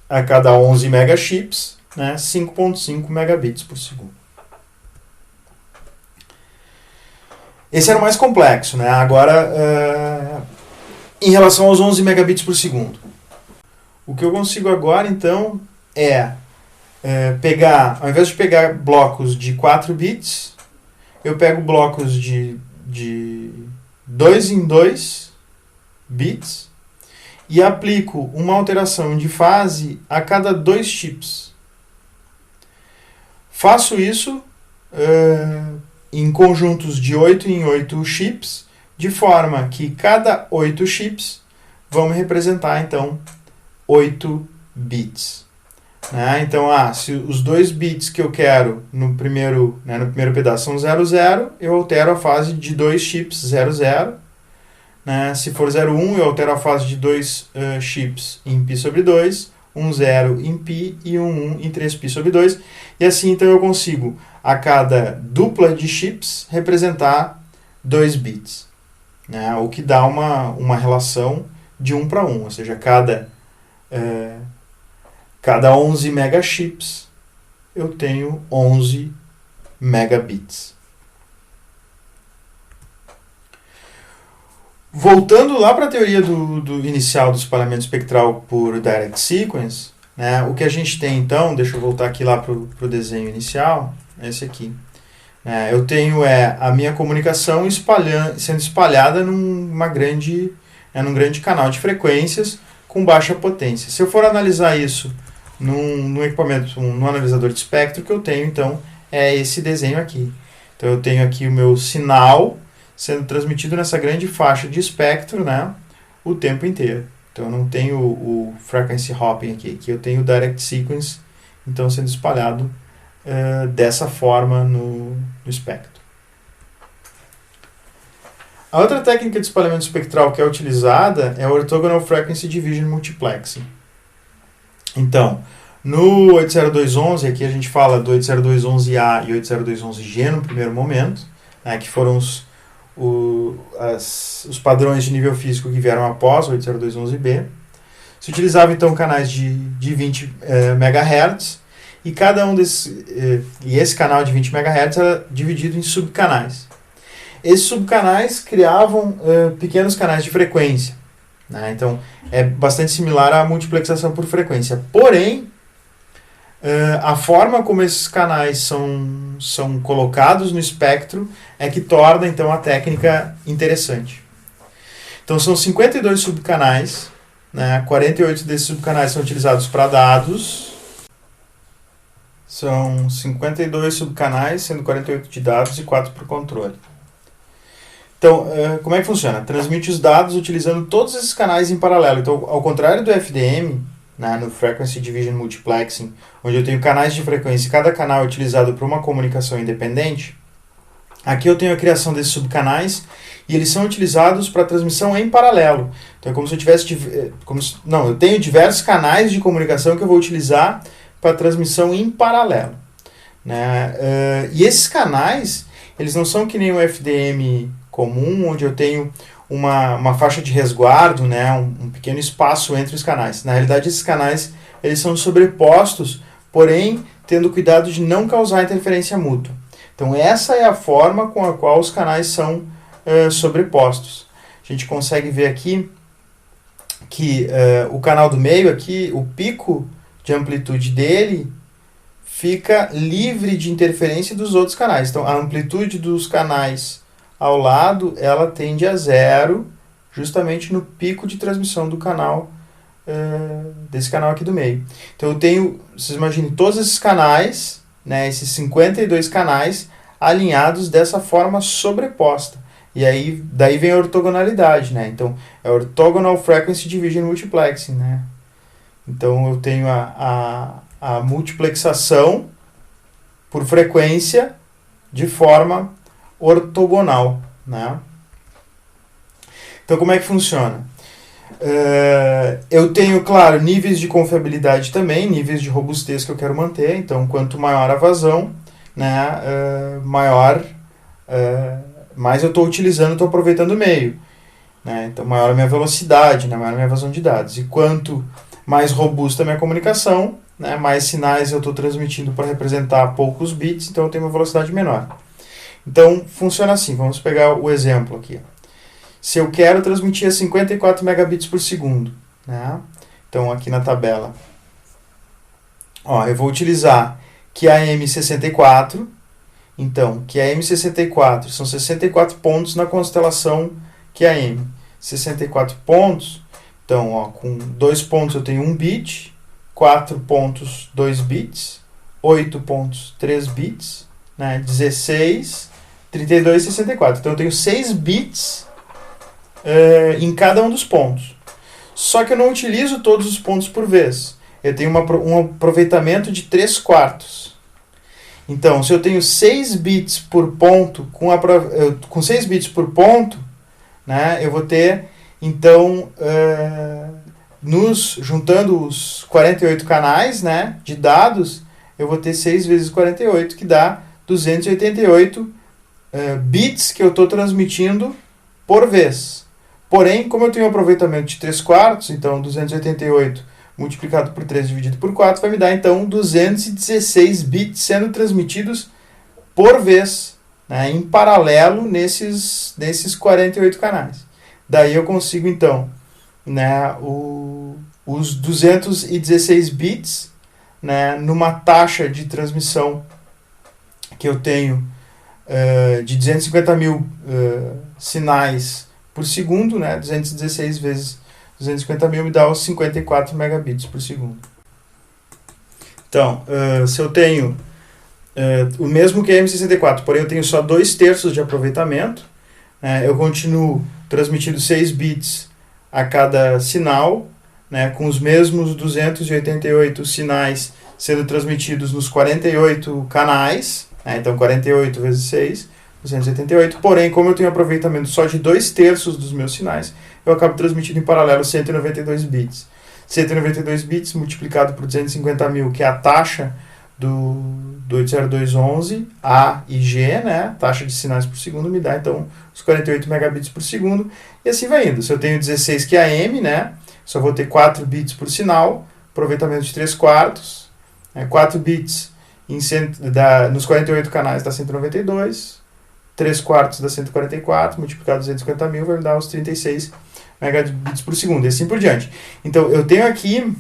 a cada 11 megachips, né, 5.5 megabits por segundo. Esse era o mais complexo, né? Agora, em relação aos 11 megabits por segundo. O que eu consigo agora, então, é pegar, ao invés de pegar blocos de 4 bits, eu pego blocos de 2 em 2 bits e aplico uma alteração de fase a cada 2 chips. Faço isso em conjuntos de 8 em 8 chips, de forma que cada 8 chips vão me representar, então, 8 bits. Né? Então, se os 2 bits que eu quero no primeiro pedaço são 0, 0, eu altero a fase de 2 chips 0, 0. Né? Se for 0, 1, eu altero a fase de 2 chips em π sobre 2, 1, 0 em π e 1, 1 em 3π sobre 2. E assim, então, eu consigo, a cada dupla de chips, representar 2 bits. Né? O que dá uma relação de 1 para 1, ou seja, cada 11 megachips eu tenho 11 megabits. Voltando lá para a teoria do inicial do espalhamento espectral por direct sequence, né, o que a gente tem então, deixa eu voltar aqui lá para o desenho inicial, é esse aqui. Eu tenho a minha comunicação sendo espalhada num grande canal de frequências com baixa potência. Se eu for analisar isso num equipamento, num analisador de espectro, que eu tenho, então, é esse desenho aqui. Então, eu tenho aqui o meu sinal sendo transmitido nessa grande faixa de espectro, né, o tempo inteiro. Então, eu não tenho o frequency hopping aqui eu tenho o direct sequence, então, sendo espalhado dessa forma no espectro. A outra técnica de espalhamento espectral que é utilizada é o Orthogonal Frequency Division Multiplexing. Então, no 802.11, aqui a gente fala do 802.11a e 802.11g no primeiro momento, né, que foram os padrões de nível físico que vieram após o 802.11b. Se utilizava então canais de 20 MHz, e cada um esse canal de 20 MHz era dividido em subcanais. Esses subcanais criavam pequenos canais de frequência. Né? Então, é bastante similar à multiplexação por frequência. Porém, a forma como esses canais são colocados no espectro é que torna, então, a técnica interessante. Então, são 52 subcanais, né? 48 desses subcanais são utilizados para dados. São 52 subcanais, sendo 48 de dados e 4 para o controle. Então, como é que funciona? Transmite os dados utilizando todos esses canais em paralelo. Então, ao contrário do FDM, né, no Frequency Division Multiplexing, onde eu tenho canais de frequência e cada canal é utilizado para uma comunicação independente, aqui eu tenho a criação desses subcanais e eles são utilizados para transmissão em paralelo. Então, é como se eu tivesse... eu tenho diversos canais de comunicação que eu vou utilizar para transmissão em paralelo. Né? E esses canais, eles não são que nem o FDM comum, onde eu tenho uma faixa de resguardo, né, um pequeno espaço entre os canais. Na realidade, esses canais eles são sobrepostos, porém, tendo cuidado de não causar interferência mútua. Então, essa é a forma com a qual os canais são sobrepostos. A gente consegue ver aqui que o canal do meio, aqui, o pico de amplitude dele fica livre de interferência dos outros canais. Então, a amplitude dos canais ao lado, ela tende a 0, justamente no pico de transmissão do canal, desse canal aqui do meio. Então, eu tenho, vocês imaginem, todos esses canais, né, esses 52 canais, alinhados dessa forma sobreposta. E aí, daí vem a ortogonalidade, né? Então, é Orthogonal Frequency Division Multiplexing, né? Então, eu tenho a multiplexação por frequência de forma ortogonal, né? Então, como é que funciona? Eu tenho, claro, níveis de confiabilidade também, níveis de robustez que eu quero manter. Então, quanto maior a vazão, né, mais eu estou utilizando, estou aproveitando o meio. né? Então, maior a minha velocidade, né? Maior a minha vazão de dados. E quanto mais robusta a minha comunicação, né? Mais sinais eu estou transmitindo para representar poucos bits, então eu tenho uma velocidade menor. Então, funciona assim. Vamos pegar o exemplo aqui. Se eu quero transmitir a 54 megabits por segundo, né? Então, aqui na tabela, ó, eu vou utilizar QAM64. Então, QAM64 são 64 pontos na constelação QAM. 64 pontos, então, ó, com 2 pontos eu tenho 1 bit, 4 pontos, 2 bits, 8 pontos, 3 bits, né? 16, 32 e 64. Então, eu tenho 6 bits em cada um dos pontos. Só que eu não utilizo todos os pontos por vez. Eu tenho um aproveitamento de 3/4. Então, se eu tenho 6 bits por ponto, com 6 bits por ponto, né, eu vou ter, então, juntando os 48 canais, né, de dados, eu vou ter 6 vezes 48, que dá 288 bits que eu estou transmitindo por vez. Porém, como eu tenho um aproveitamento de 3/4, então 288 multiplicado por 3 dividido por 4 vai me dar, então, 216 bits sendo transmitidos por vez, né, em paralelo nesses 48 canais. Daí eu consigo, então, né, os 216 bits, né, numa taxa de transmissão que eu tenho de 250 mil sinais por segundo, né, 216 vezes 250 mil me dá os 54 megabits por segundo. Então, se eu tenho o mesmo que a M64, porém eu tenho só 2/3 de aproveitamento, eu continuo transmitindo 6 bits a cada sinal, né, com os mesmos 288 sinais sendo transmitidos nos 48 canais, né, então 48 vezes 6, 288, porém, como eu tenho aproveitamento só de 2/3 dos meus sinais, eu acabo transmitindo em paralelo 192 bits. 192 bits multiplicado por 250 mil, que é a taxa do 802.11, A e G, né? Taxa de sinais por segundo, me dá, então, os 48 megabits por segundo. E assim vai indo. Se eu tenho 16 QAM, né? Só vou ter 4 bits por sinal, aproveitamento de 3/4. 4 bits nos 48 canais dá 192. 3/4 dá 144, multiplicado 250 mil, vai me dar os 36 megabits por segundo, e assim por diante. Então, eu tenho aqui,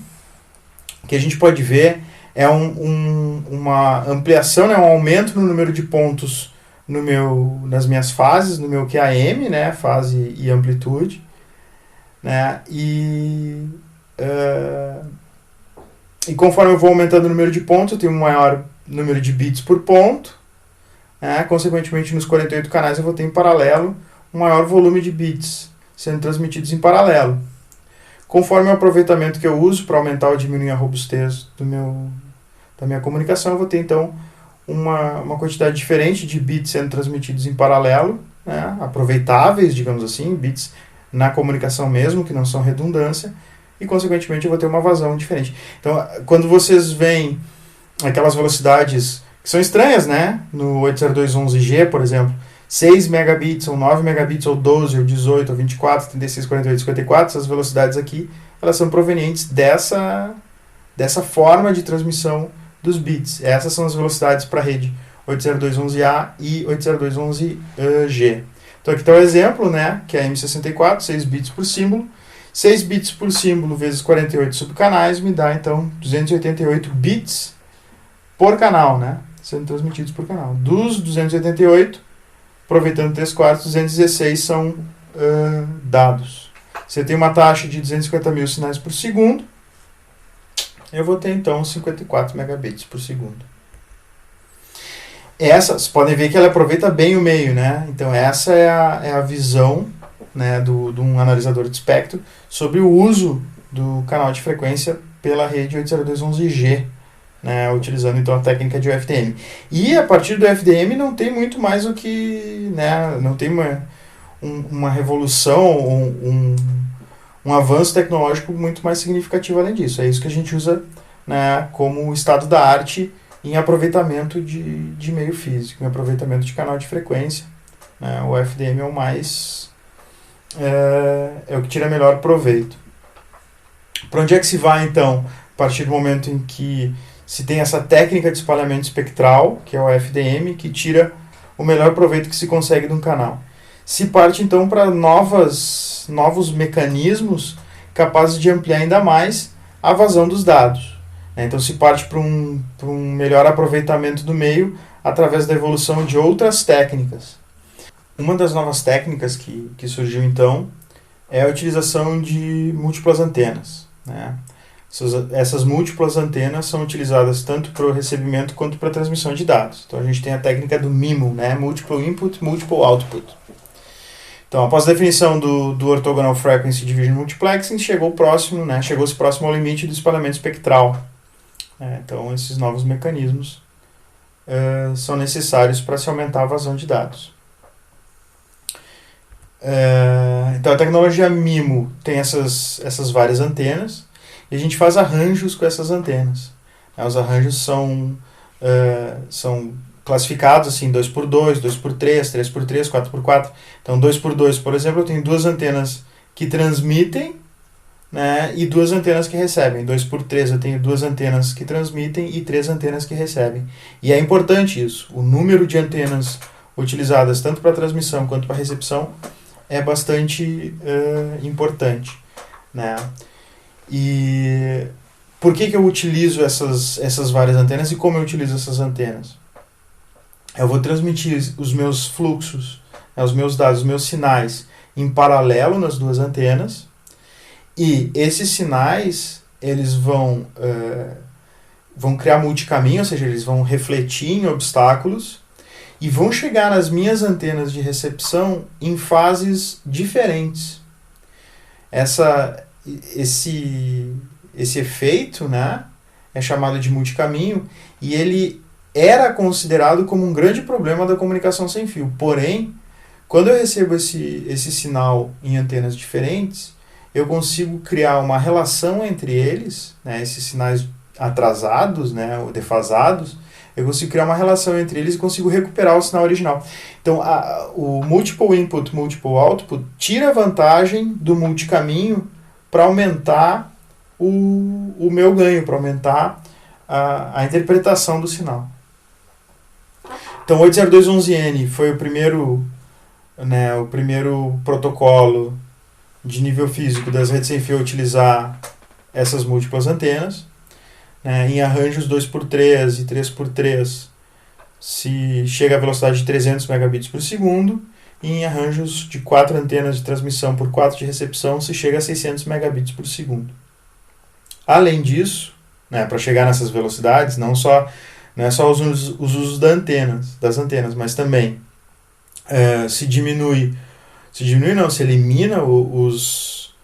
que a gente pode ver, uma ampliação, né, um aumento no número de pontos nas minhas fases, no meu QAM, né, fase e amplitude, né, e conforme eu vou aumentando o número de pontos, eu tenho um maior número de bits por ponto, consequentemente, nos 48 canais eu vou ter em paralelo um maior volume de bits sendo transmitidos em paralelo. Conforme o aproveitamento que eu uso para aumentar ou diminuir a robustez da minha comunicação, eu vou ter, então, uma quantidade diferente de bits sendo transmitidos em paralelo, né, aproveitáveis, digamos assim, bits na comunicação mesmo, que não são redundância, e, consequentemente, eu vou ter uma vazão diferente. Então, quando vocês veem aquelas velocidades que são estranhas, né, no 802.11g, por exemplo, 6 megabits, ou 9 megabits, ou 12, ou 18, ou 24, 36, 48, 54, essas velocidades aqui, elas são provenientes dessa forma de transmissão dos bits. Essas são as velocidades para a rede 802.11a e 802.11g. Então aqui está o exemplo, né, que é a M64, 6 bits por símbolo. 6 bits por símbolo vezes 48 subcanais me dá, então, 288 bits por canal, né, sendo transmitidos por canal. Dos 288, aproveitando 3/4, 216 são dados. Se eu tenho uma taxa de 250 mil sinais por segundo, eu vou ter, então, 54 megabits por segundo. Vocês podem ver que ela aproveita bem o meio, né? Então, essa é a visão, né, de um analisador de espectro sobre o uso do canal de frequência pela rede 802.11g, né, utilizando, então, a técnica de UFDM. E, a partir do UFDM, não tem muito mais o que... Né, não tem uma revolução, um avanço tecnológico muito mais significativo além disso. É isso que a gente usa, né, como estado da arte em aproveitamento de meio físico, em aproveitamento de canal de frequência. Né, o UFDM é o mais é o que tira melhor proveito. Para onde é que se vai, então, a partir do momento em que se tem essa técnica de espalhamento espectral, que é o FDM, que tira o melhor proveito que se consegue de um canal? Se parte, então, para novos mecanismos capazes de ampliar ainda mais a vazão dos dados. Então, se parte para um melhor aproveitamento do meio através da evolução de outras técnicas. Uma das novas técnicas que surgiu, então, é a utilização de múltiplas antenas. Né? Essas múltiplas antenas são utilizadas tanto para o recebimento quanto para a transmissão de dados. Então a gente tem a técnica do MIMO, né? Multiple Input, Multiple Output. Então, após a definição do Orthogonal Frequency Division Multiplexing, chegou-se próximo ao limite do espalhamento espectral. Então, esses novos mecanismos são necessários para se aumentar a vazão de dados. Então, a tecnologia MIMO tem essas várias antenas e a gente faz arranjos com essas antenas. Os arranjos são classificados assim, 2x2, 2x3, 3x3, 4x4. Então, 2x2, por exemplo, eu tenho duas antenas que transmitem, né, e duas antenas que recebem. 2x3 eu tenho duas antenas que transmitem e três antenas que recebem. E é importante isso. O número de antenas utilizadas tanto para transmissão quanto para recepção é bastante importante. Né? E por que eu utilizo essas várias antenas e como eu utilizo essas antenas? Eu vou transmitir os meus fluxos, os meus dados, os meus sinais em paralelo nas duas antenas, e esses sinais eles vão criar multicaminho, ou seja, eles vão refletir em obstáculos e vão chegar nas minhas antenas de recepção em fases diferentes. Esse efeito, né, é chamado de multicaminho e ele era considerado como um grande problema da comunicação sem fio. Porém, quando eu recebo esse sinal em antenas diferentes, eu consigo criar uma relação entre eles, né, esses sinais atrasados, né, ou defasados, eu consigo criar uma relação entre eles e consigo recuperar o sinal original. Então, o Multiple Input, Multiple Output tira a vantagem do multicaminho para aumentar o meu ganho, para aumentar a interpretação do sinal. Então, 802.11n foi o primeiro protocolo de nível físico das redes sem fio a utilizar essas múltiplas antenas. Em arranjos 2x3 e 3x3 se chega à velocidade de 300 megabits por segundo, e em arranjos de 4 antenas de transmissão por 4 de recepção se chega a 600 megabits por segundo. Além disso, para chegar nessas velocidades, não é só os usos das antenas, mas também se elimina os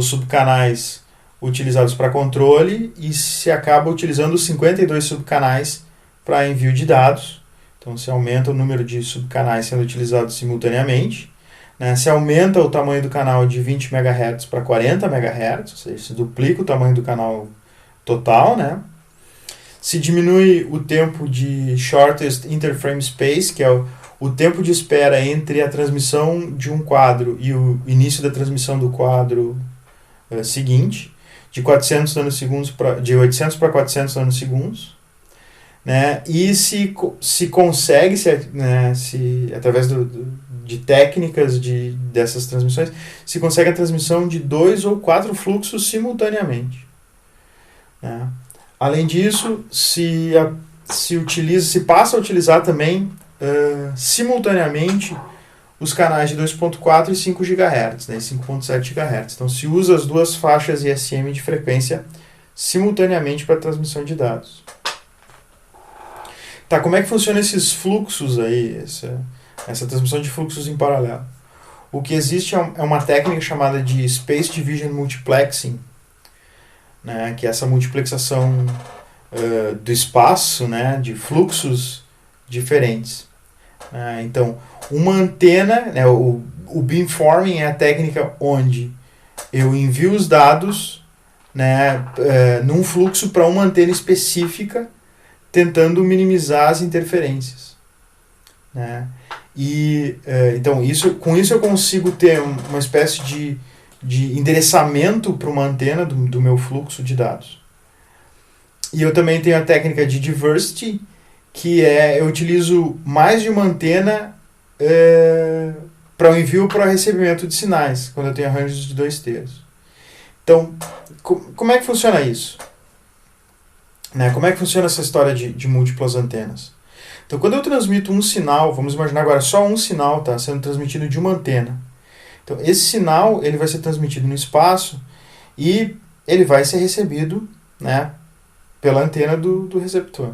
subcanais utilizados para controle e se acaba utilizando os 52 subcanais para envio de dados. Então se aumenta o número de subcanais sendo utilizados simultaneamente, né? Se aumenta o tamanho do canal de 20 MHz para 40 MHz, ou seja, se duplica o tamanho do canal total, né? Se diminui o tempo de shortest interframe space, que é o tempo de espera entre a transmissão de um quadro e o início da transmissão do quadro seguinte, de 800 para 400 nanosegundos, né? E se consegue, através de técnicas dessas transmissões, se consegue a transmissão de 2 ou 4 fluxos simultaneamente. Né? Além disso, se passa a utilizar também simultaneamente os canais de 2.4 e 5 GHz, né, 5.7 GHz. Então, se usa as duas faixas ISM de frequência simultaneamente para a transmissão de dados. Tá, como é que funciona esses fluxos aí, essa transmissão de fluxos em paralelo? O que existe é uma técnica chamada de Space Division Multiplexing, né, que é essa multiplexação do espaço, né, de fluxos diferentes. Então, uma antena, né, o beamforming é a técnica onde eu envio os dados, né, num fluxo para uma antena específica, tentando minimizar as interferências. Né? Então, com isso eu consigo ter uma espécie de endereçamento para uma antena do meu fluxo de dados. E eu também tenho a técnica de diversity, que eu utilizo mais de uma antena para o envio ou para o recebimento de sinais, quando eu tenho arranjos de 2 terços. Então, como é que funciona isso? Né? Como é que funciona essa história de múltiplas antenas? Então, quando eu transmito um sinal, vamos imaginar agora só um sinal está sendo transmitido de uma antena. Então, esse sinal ele vai ser transmitido no espaço e ele vai ser recebido, né, pela antena do receptor.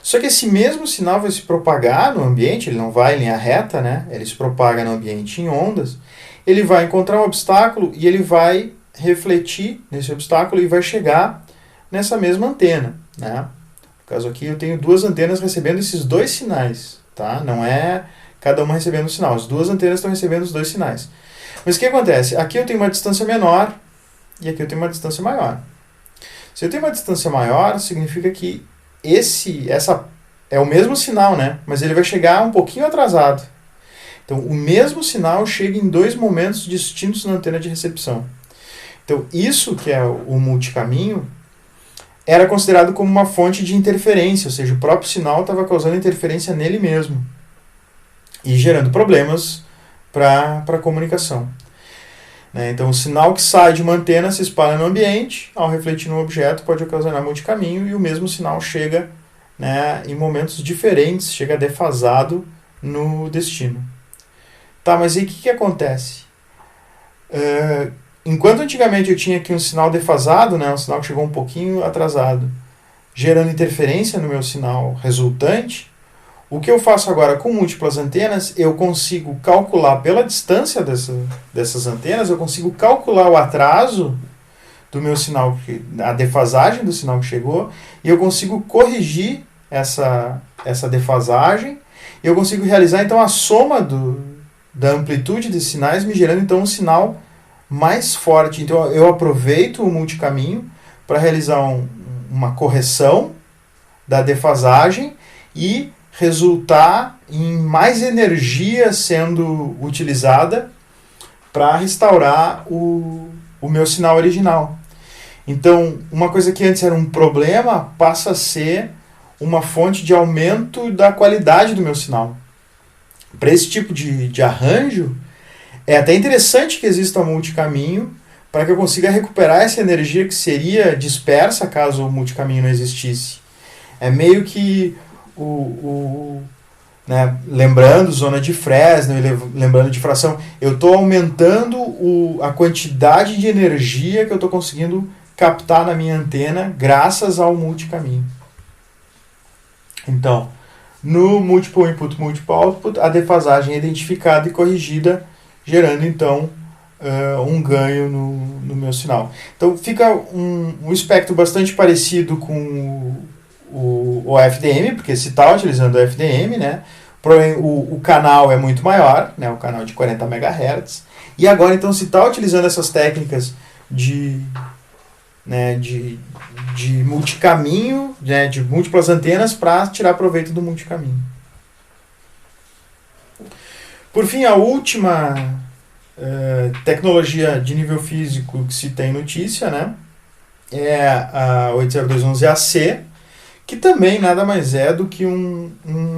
Só que esse mesmo sinal vai se propagar no ambiente, ele não vai em linha reta, né? Ele se propaga no ambiente em ondas, ele vai encontrar um obstáculo e ele vai refletir nesse obstáculo e vai chegar nessa mesma antena, né? No caso aqui eu tenho 2 antenas recebendo esses 2 sinais, tá? Não é cada uma recebendo um sinal, as 2 antenas estão recebendo os 2 sinais. Mas o que acontece? Aqui eu tenho uma distância menor e aqui eu tenho uma distância maior. Se eu tenho uma distância maior, significa que essa é o mesmo sinal, né? Mas ele vai chegar um pouquinho atrasado. Então, o mesmo sinal chega em 2 momentos distintos na antena de recepção. Então, isso que é o multicaminho era considerado como uma fonte de interferência, ou seja, o próprio sinal estava causando interferência nele mesmo e gerando problemas para a comunicação. Então, o sinal que sai de uma antena se espalha no ambiente, ao refletir no objeto pode ocasionar multicaminho e o mesmo sinal chega, né, em momentos diferentes, chega defasado no destino. Tá, mas e o que acontece? Enquanto antigamente eu tinha aqui um sinal defasado, né, um sinal que chegou um pouquinho atrasado, gerando interferência no meu sinal resultante, o que eu faço agora com múltiplas antenas, eu consigo calcular pela distância dessas antenas, eu consigo calcular o atraso do meu sinal, a defasagem do sinal que chegou, e eu consigo corrigir essa defasagem, e eu consigo realizar então a soma da amplitude de sinais, me gerando então um sinal mais forte. Então eu aproveito o multicaminho para realizar uma correção da defasagem e resultar em mais energia sendo utilizada para restaurar o meu sinal original. Então, uma coisa que antes era um problema passa a ser uma fonte de aumento da qualidade do meu sinal. Para esse tipo de arranjo, é até interessante que exista um multicaminho para que eu consiga recuperar essa energia que seria dispersa caso o multicaminho não existisse. É meio que né, lembrando zona de Fresnel, lembrando de fração, eu estou aumentando a quantidade de energia que eu estou conseguindo captar na minha antena graças ao multicaminho. Então, no Multiple Input, Multiple Output, a defasagem é identificada e corrigida, gerando então um ganho no meu sinal. Então fica um espectro bastante parecido com o FDM, porque se está utilizando o FDM, né? O canal é muito maior, né? O canal de 40 MHz. E agora, então, se está utilizando essas técnicas de multicaminho, né? De múltiplas antenas para tirar proveito do multicaminho. Por fim, a última tecnologia de nível físico que se tem notícia, né? É a 802.11ac, que também nada mais é do que um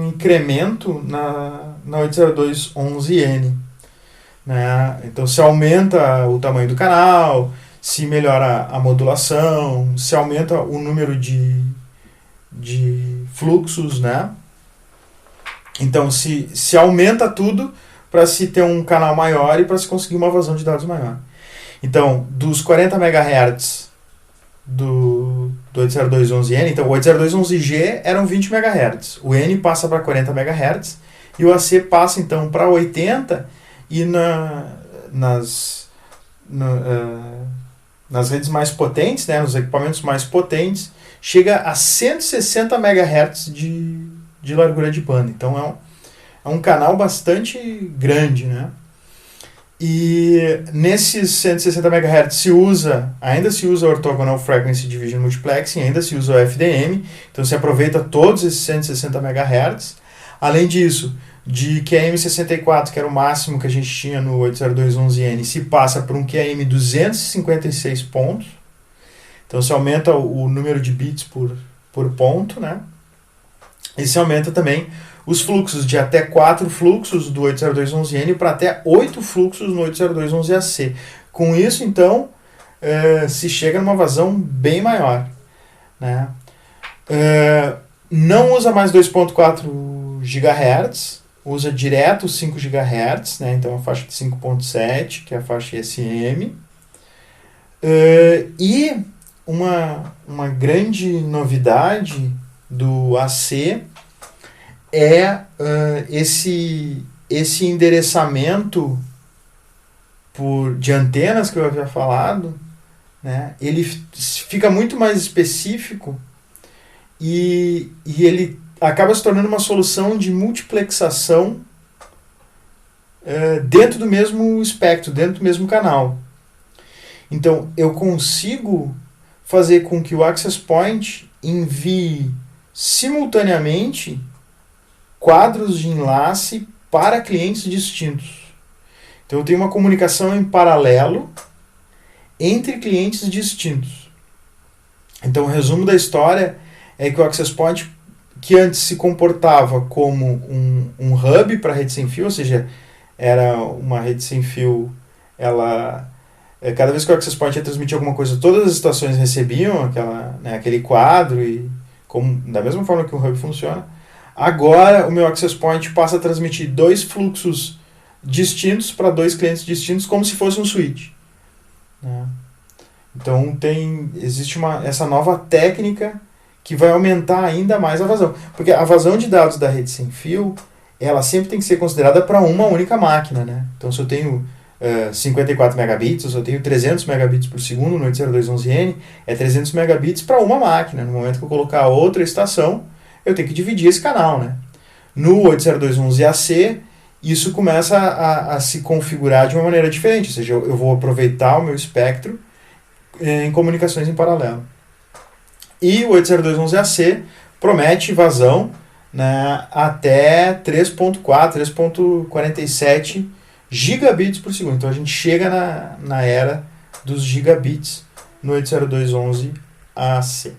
incremento na 802.11n. Né? Então se aumenta o tamanho do canal, se melhora a modulação, se aumenta o número de fluxos, né? Então se aumenta tudo para se ter um canal maior e para se conseguir uma vazão de dados maior. Então, dos 40 MHz do 802.11n, então o 802.11g eram 20 MHz, o N passa para 40 MHz e o AC passa então para 80 e nas redes mais potentes, né, nos equipamentos mais potentes, chega a 160 MHz de largura de banda. Então é um canal bastante grande, né? E nesses 160 MHz ainda se usa Orthogonal Frequency Division Multiplexing, ainda se usa o FDM, então se aproveita todos esses 160 MHz. Além disso, de QAM64, que era o máximo que a gente tinha no 802.11n, se passa para um QAM 256 pontos. Então se aumenta o número de bits por ponto, né? E se aumenta também os fluxos de até 4 fluxos do 802.11n para até 8 fluxos no 802.11ac. Com isso, então, se chega numa vazão bem maior, né? Não usa mais 2.4 GHz, usa direto 5 GHz, né? Então a faixa de 5.7, que é a faixa ISM. E uma grande novidade do AC é esse endereçamento de antenas que eu havia falado, né? Ele fica muito mais específico e ele acaba se tornando uma solução de multiplexação dentro do mesmo espectro, dentro do mesmo canal. Então, eu consigo fazer com que o Access Point envie simultaneamente quadros de enlace para clientes distintos. Então, eu tenho uma comunicação em paralelo entre clientes distintos. Então, o resumo da história é que o Access Point, que antes se comportava como um hub para rede sem fio, ou seja, era uma rede sem fio, cada vez que o Access Point ia transmitir alguma coisa, todas as estações recebiam aquele quadro, e da mesma forma que o hub funciona. Agora, o meu Access Point passa a transmitir 2 fluxos distintos para 2 clientes distintos, como se fosse um switch, né? Então, existe essa nova técnica que vai aumentar ainda mais a vazão. Porque a vazão de dados da rede sem fio, ela sempre tem que ser considerada para uma única máquina, né? Então, se eu tenho 54 megabits, ou se eu tenho 300 megabits por segundo no 802.11n, é 300 megabits para uma máquina. No momento que eu colocar outra estação, eu tenho que dividir esse canal, né? No 802.11ac, isso começa a se configurar de uma maneira diferente, ou seja, eu vou aproveitar o meu espectro em comunicações em paralelo. E o 802.11ac promete vazão, né, até 3.4, 3.47 gigabits por segundo. Então a gente chega na era dos gigabits no 802.11ac.